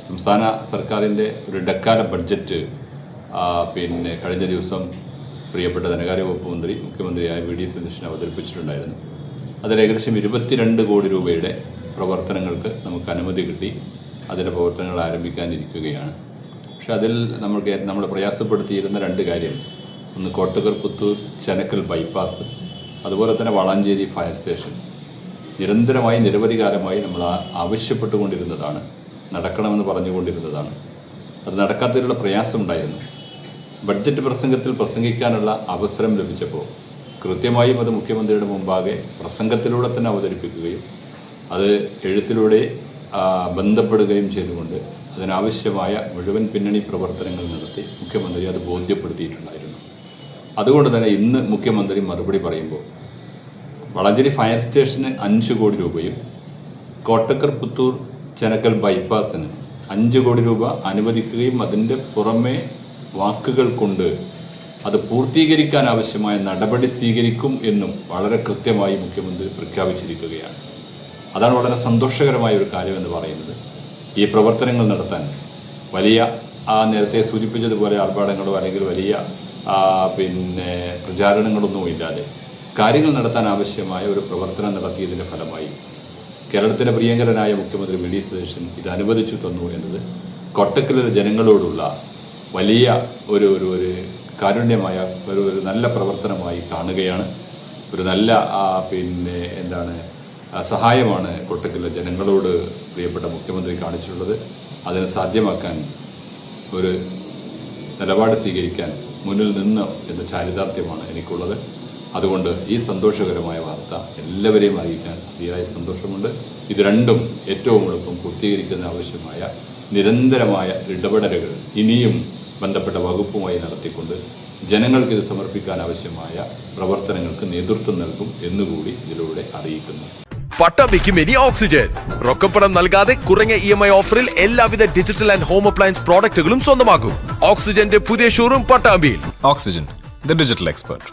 സംസ്ഥാന സർക്കാരിൻ്റെ ഒരു ഇടക്കാല ബഡ്ജറ്റ് കഴിഞ്ഞ ദിവസം പ്രിയപ്പെട്ട ധനകാര്യ വകുപ്പ് മന്ത്രി മുഖ്യമന്ത്രിയായ വി ഡി സതീശൻ അവതരിപ്പിച്ചിട്ടുണ്ടായിരുന്നു. അതിൽ ഏകദേശം 22 കോടി രൂപയുടെ പ്രവർത്തനങ്ങൾക്ക് നമുക്ക് അനുമതി കിട്ടി. അതിൻ്റെ പ്രവർത്തനങ്ങൾ ആരംഭിക്കാനിരിക്കുകയാണ്. പക്ഷെ അതിൽ നമ്മൾ പ്രയാസപ്പെടുത്തിയിരുന്ന 2 കാര്യം, ഒന്ന് കോട്ടക്കൽ പുത്തൂർ ചെനക്കൽ ബൈപ്പാസ്, അതുപോലെ തന്നെ വളാഞ്ചേരി ഫയർ സ്റ്റേഷൻ നിരന്തരമായി നിരവധി കാലമായി നമ്മൾ ആവശ്യപ്പെട്ടുകൊണ്ടിരുന്നതാണ്, നടക്കണമെന്ന് പറഞ്ഞുകൊണ്ടിരുന്നതാണ്. അത് നടക്കാത്തതിലുള്ള പ്രയാസമുണ്ടായിരുന്നു. ബഡ്ജറ്റ് പ്രസംഗത്തിൽ പ്രസംഗിക്കാനുള്ള അവസരം ലഭിച്ചപ്പോൾ കൃത്യമായും അത് മുഖ്യമന്ത്രിയുടെ മുമ്പാകെ പ്രസംഗത്തിലൂടെ തന്നെ അവതരിപ്പിക്കുകയും അത് എഴുത്തിലൂടെ ബന്ധപ്പെടുകയും ചെയ്തുകൊണ്ട് അതിനാവശ്യമായ മുഴുവൻ പിന്നണി പ്രവർത്തനങ്ങൾ നടത്തി മുഖ്യമന്ത്രി അത് ബോധ്യപ്പെടുത്തിയിട്ടുണ്ടായിരുന്നു. അതുകൊണ്ട് തന്നെ ഇന്ന് മുഖ്യമന്ത്രി മറുപടി പറയുമ്പോൾ വളാഞ്ചേരി ഫയർ സ്റ്റേഷന് 5 കോടി രൂപയും കോട്ടക്കൽ പുത്തൂർ ചെനക്കൽ ബൈപ്പാസിന് 5 കോടി രൂപ അനുവദിക്കുകയും അതിൻ്റെ പുറമെ വാക്കുകൾ കൊണ്ട് അത് പൂർത്തീകരിക്കാൻ ആവശ്യമായ നടപടി സ്വീകരിക്കും എന്നും വളരെ കൃത്യമായി മുഖ്യമന്ത്രി പ്രഖ്യാപിച്ചിരിക്കുകയാണ്. അതാണ് വളരെ സന്തോഷകരമായ ഒരു കാര്യമെന്ന് പറയുന്നത്. ഈ പ്രവർത്തനങ്ങൾ നടത്താൻ വലിയ നേരത്തെ സൂചിപ്പിച്ചതുപോലെ ആർഭാടങ്ങളോ അല്ലെങ്കിൽ വലിയ പ്രചാരണങ്ങളൊന്നും ഇല്ലാതെ കാര്യങ്ങൾ നടത്താൻ ആവശ്യമായ ഒരു പ്രവർത്തനം നടത്തിയതിൻ്റെ ഫലമായി കേരളത്തിലെ പ്രിയങ്കരനായ മുഖ്യമന്ത്രി വി ഡി സതീശൻ ഇത് അനുവദിച്ചു തന്നു എന്നത് കോട്ടക്കലിലെ ജനങ്ങളോടുള്ള വലിയ ഒരു കാരുണ്യമായ ഒരു നല്ല പ്രവർത്തനമായി കാണുകയാണ്. ഒരു നല്ല സഹായമാണ് കോട്ടക്കലിലെ ജനങ്ങളോട് പ്രിയപ്പെട്ട മുഖ്യമന്ത്രി കാണിച്ചിട്ടുള്ളത്. അതിനെ സാധ്യമാക്കാൻ ഒരു നിലപാട് സ്വീകരിക്കാൻ മുന്നിൽ നിന്ന് എന്ന ചാരിതാർത്ഥ്യമാണ് എനിക്കുള്ളത്. അതുകൊണ്ട് ഈ സന്തോഷകരമായ വാർത്ത എല്ലാവരെയും അറിയിക്കാൻ അതിയായ സന്തോഷമുണ്ട്. ഇത് രണ്ടും ഏറ്റവും എളുപ്പം പൂർത്തീകരിക്കുന്ന ആവശ്യമായ നിരന്തരമായ ഇടപെടലുകൾ ഇനിയും ബന്ധപ്പെട്ട വകുപ്പുമായി നടത്തിക്കൊണ്ട് ജനങ്ങൾക്ക് ഇത് സമർപ്പിക്കാൻ ആവശ്യമായ പ്രവർത്തനങ്ങൾക്ക് നേതൃത്വം നൽകും എന്നുകൂടി ഇതിലൂടെ അറിയിക്കുന്നു. പട്ടാമ്പിക്ക് മിനി ഓക്സിജൻ റൊക്കപ്പണം നൽകാതെ കുറഞ്ഞ EMI ഓഫറിൽ എല്ലാവിധ ഡിജിറ്റൽ ആൻഡ് ഹോം അപ്ലയൻസ് പ്രോഡക്റ്റുകളും സ്വന്തമാക്കും. ഓക്സിജന്റെ പുതിയ ഷോറൂം പട്ടാമ്പിയിൽ. Oxygen, the digital expert.